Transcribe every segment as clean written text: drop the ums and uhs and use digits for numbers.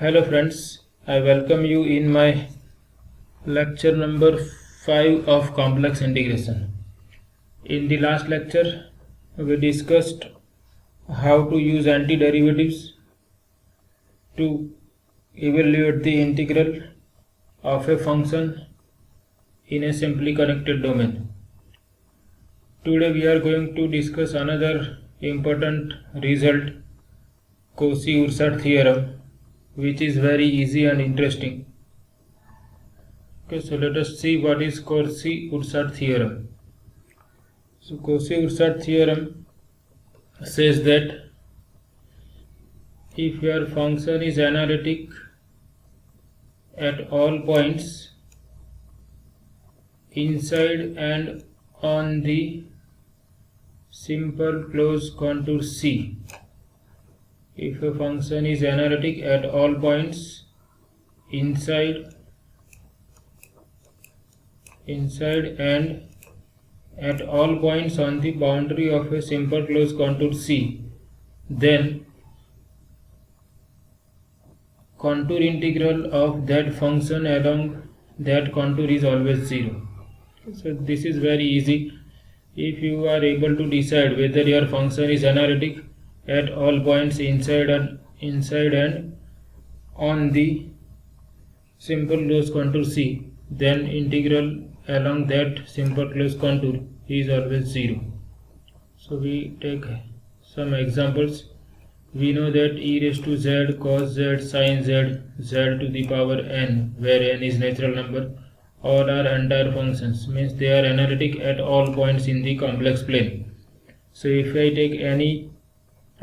Hello friends, I welcome you in my lecture number 5 of complex integration. In the last lecture, we discussed how to use antiderivatives to evaluate the integral of a function in a simply connected domain. Today we are going to discuss another important result, Cauchy-Ursadt theorem, which is very easy and interesting. Okay, so let us see what is Cauchy-Ursadt theorem. So Cauchy-Ursadt theorem says that if your function is analytic at all points inside and on the simple closed contour C, if a function is analytic at all points inside and at all points on the boundary of a simple closed contour C, then contour integral of that function along that contour is always 0. So this is very easy. If you are able to decide whether your function is analytic at all points inside and on the simple closed contour C, then integral along that simple closed contour is always 0. So we take some examples. We know that e raised to z cos z sin z z to the power n, where n is natural number, all are entire functions, means they are analytic at all points in the complex plane. So if I take any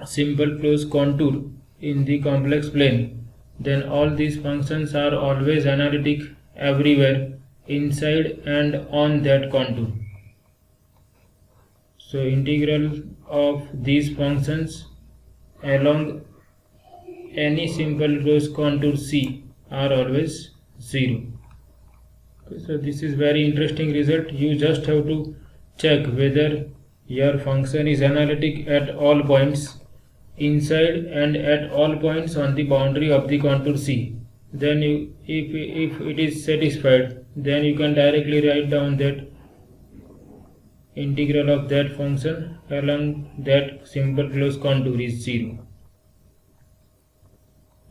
simple closed contour in the complex plane, then all these functions are always analytic everywhere inside and on that contour. So integral of these functions along any simple closed contour C are always 0. Okay, so this is very interesting result. You just have to check whether your function is analytic at all points inside and at all points on the boundary of the contour C. Then if it is satisfied, then you can directly write down that integral of that function along that simple closed contour is 0.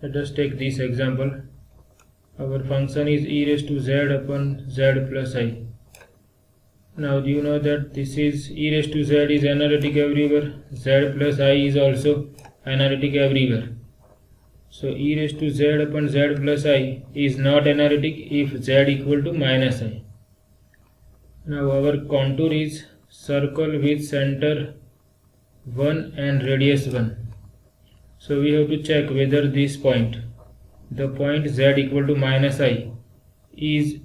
Let us take this example. Our function is e raised to z upon z plus I. Now do you know that this is e raised to z is analytic everywhere, z plus I is also analytic everywhere. So e raised to z upon z plus I is not analytic if z equal to minus I. Now our contour is circle with center 1 and radius 1. So we have to check whether this point, the point z equal to minus I, is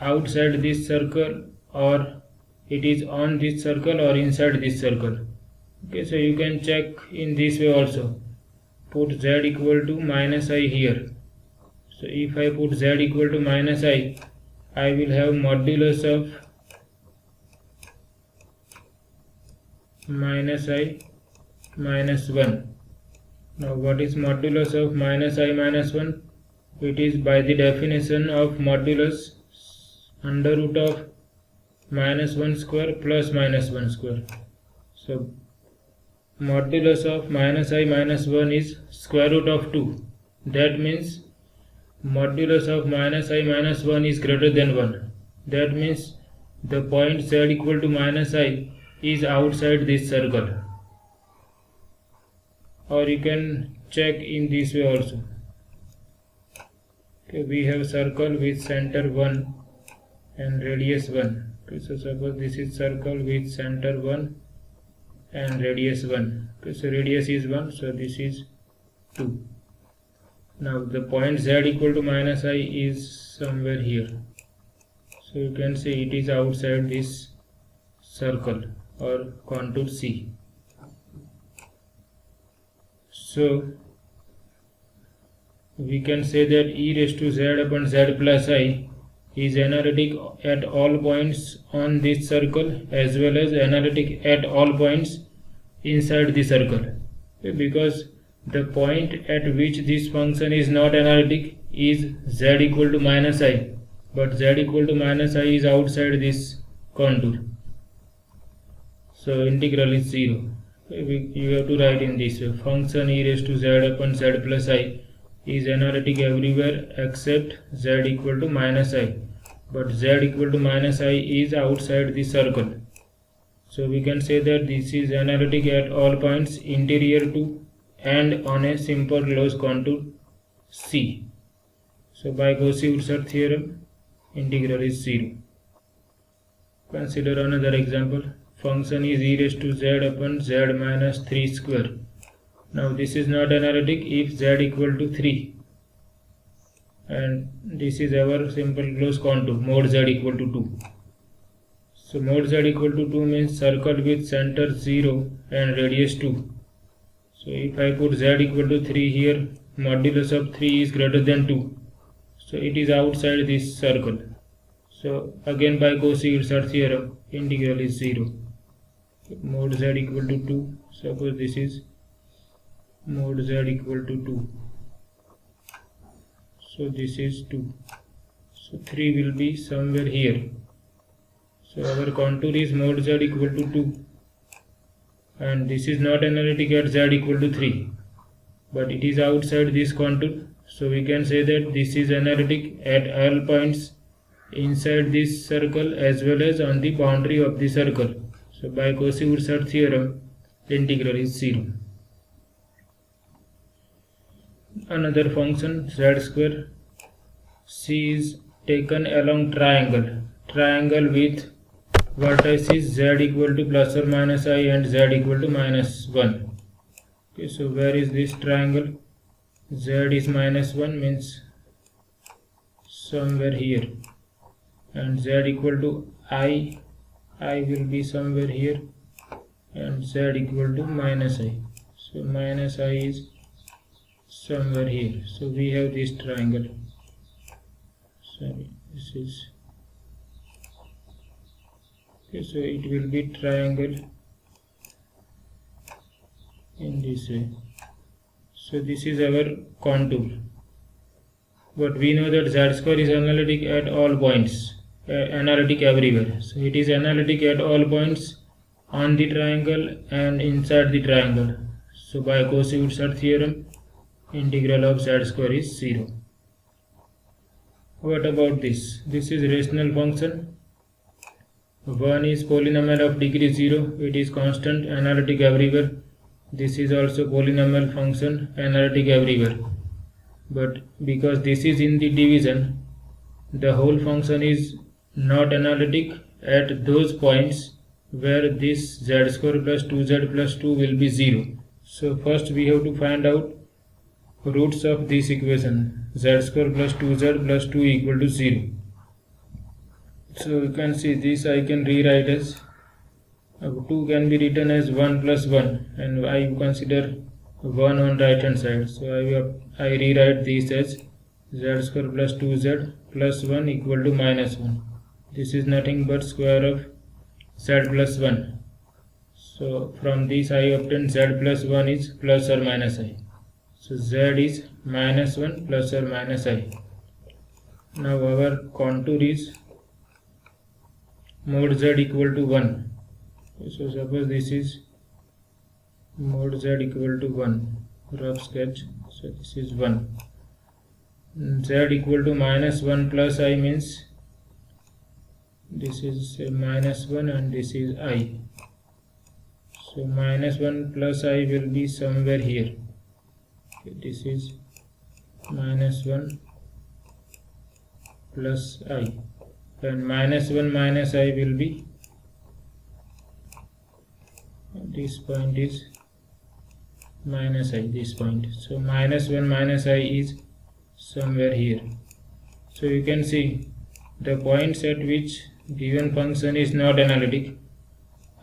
outside this circle or it is on this circle or inside this circle. Okay, so you can check in this way also. Put z equal to minus I here. So if I put z equal to minus I will have modulus of minus I minus 1. Now what is modulus of minus I minus 1? It is by the definition of modulus under root of minus 1 square plus minus 1 square. So modulus of minus I minus 1 is square root of 2. That means modulus of minus I minus 1 is greater than 1. That means the point z equal to minus I is outside this circle. Or you can check in this way also. Okay, we have circle with center 1 and radius 1. Okay, so suppose this is circle with center 1 and radius 1. Okay, so radius is 1, so this is 2. Now the point z equal to minus I is somewhere here. So you can say it is outside this circle or contour C. So we can say that e raised to z upon z plus I is analytic at all points on this circle as well as analytic at all points inside the circle, because the point at which this function is not analytic is z equal to minus I, but z equal to minus I is outside this contour, so integral is 0. You have to write in this way: function e raised to z upon z plus I is analytic everywhere except z equal to minus I, but z equal to minus I is outside the circle. So we can say that this is analytic at all points interior to and on a simple closed contour C. So by Cauchy-Ursaert theorem, integral is 0. Consider another example. Function is e raised to z upon z minus 3 square. Now this is not analytic if z equal to 3, and this is our simple closed contour mod z equal to 2. So mod z equal to 2 means circle with center 0 and radius 2. So if I put z equal to 3 here, modulus of 3 is greater than 2. So it is outside this circle. So again by Cauchy-Ursaert theorem, integral is 0. Mod z equal to 2. Suppose this is mod z equal to 2. So this is 2. So 3 will be somewhere here. So our contour is mod z equal to 2. And this is not analytic at z equal to 3. But it is outside this contour. So we can say that this is analytic at all points inside this circle as well as on the boundary of the circle. So by Cauchy-Ursaert theorem, the integral is 0. Another function z square. C is taken along triangle with vertices z equal to plus or minus I and z equal to minus 1. Okay, so where is this triangle? Z is minus 1 means somewhere here, and z equal to I will be somewhere here, and z equal to minus I. So minus I is somewhere here. So we have this triangle. Sorry, this is okay. So it will be triangle in this way. So this is our contour. But we know that z square is analytic at all points, analytic everywhere. So it is analytic at all points on the triangle and inside the triangle. So by Cauchy-Ursaert theorem, integral of z square is 0. What about this? This is rational function. 1 is polynomial of degree 0. It is constant, analytic everywhere. This is also polynomial function, analytic everywhere. But because this is in the division, the whole function is not analytic at those points where this z square plus 2z plus 2 will be 0. So first we have to find out roots of this equation, z square plus 2z plus 2 equal to 0. So you can see this I can rewrite as 2 can be written as 1 plus 1, and I consider 1 on right hand side. So I rewrite this as z square plus 2z plus 1 equal to minus 1. This is nothing but square of z plus 1. So from this I obtain z plus 1 is plus or minus I. So z is minus 1 plus or minus I. Now our contour is mod z equal to 1. So suppose this is mod z equal to 1, rough sketch. So this is 1. Z equal to minus 1 plus I means this is minus 1 and this is I. So minus 1 plus I will be somewhere here. Okay, this is minus 1 plus I, and minus 1 minus I will be, this point is minus I, this point. So minus 1 minus I is somewhere here. So you can see the points at which given function is not analytic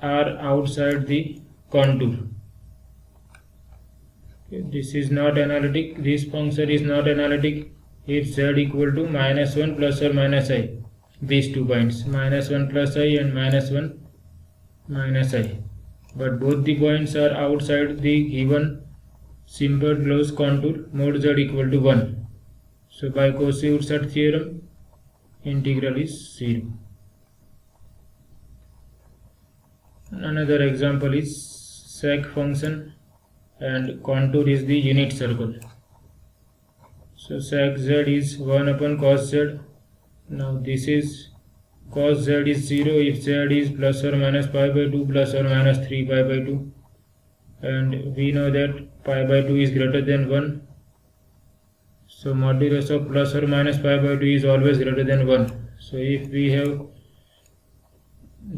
are outside the contour. Okay, this is not analytic, this function is not analytic if z equal to minus 1 plus or minus I. These 2 points, minus 1 plus I and minus 1 minus I. But both the points are outside the given simple closed contour mod z equal to 1. So by Cauchy-Ursadt theorem, integral is 0. Another example is sec function and contour is the unit circle. So sec z is 1 upon cos z. Now this is cos z is 0 if z is plus or minus pi by 2 plus or minus 3 pi by 2, and we know that pi by 2 is greater than 1. So modulus of plus or minus pi by 2 is always greater than 1. So if we have,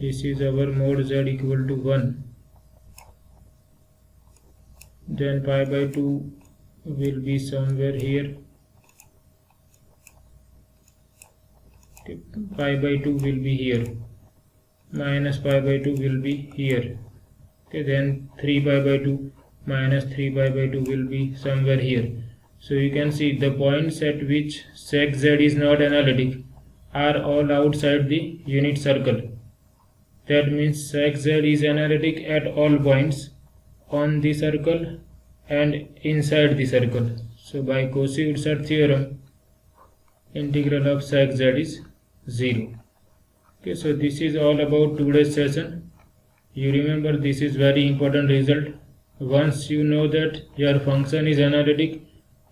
this is our mod z equal to 1, then pi by 2 will be somewhere here. Pi by 2 will be here, minus pi by 2 will be here. Okay, then 3 pi by 2 minus 3 pi by 2 will be somewhere here. So you can see the points at which sec z is not analytic are all outside the unit circle. That means sec z is analytic at all points on the circle and inside the circle. So by Cauchy-Ursadt theorem, integral of sec z is 0. Okay, so this is all about today's session. You remember, this is very important result. Once you know that your function is analytic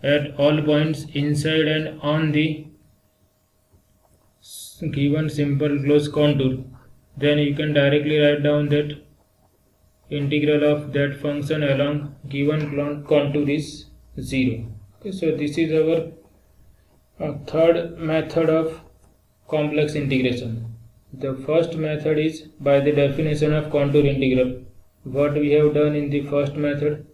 at all points inside and on the given simple closed contour, then you can directly write down that integral of that function along given contour is 0. Okay, so this is our third method of complex integration. The first method is by the definition of contour integral. What we have done in the first method,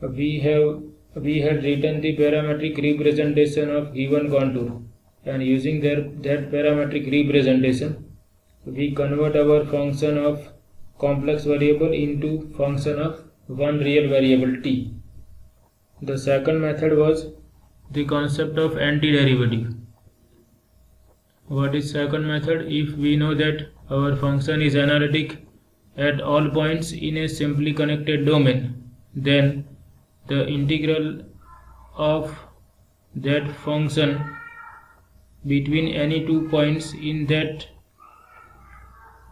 we had written the parametric representation of given contour, and using that parametric representation, we convert our function of complex variable into function of one real variable t. The second method was the concept of antiderivative. What is second method? If we know that our function is analytic at all points in a simply connected domain, then the integral of that function between any 2 points in that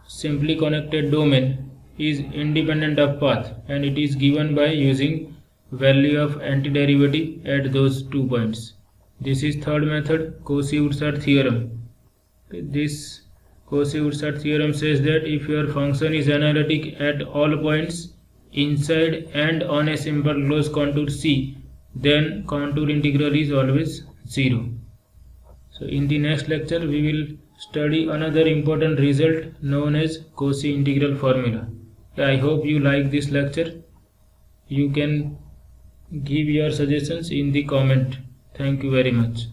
simply connected domain is independent of path, and it is given by using value of antiderivative at those 2 points. This is third method, Cauchy-Ursadt theorem. This Cauchy-Ursadt theorem says that if your function is analytic at all points inside and on a simple closed contour C, then contour integral is always 0. So in the next lecture we will study another important result known as Cauchy integral formula. I hope you like this lecture. You can give your suggestions in the comment. Thank you very much.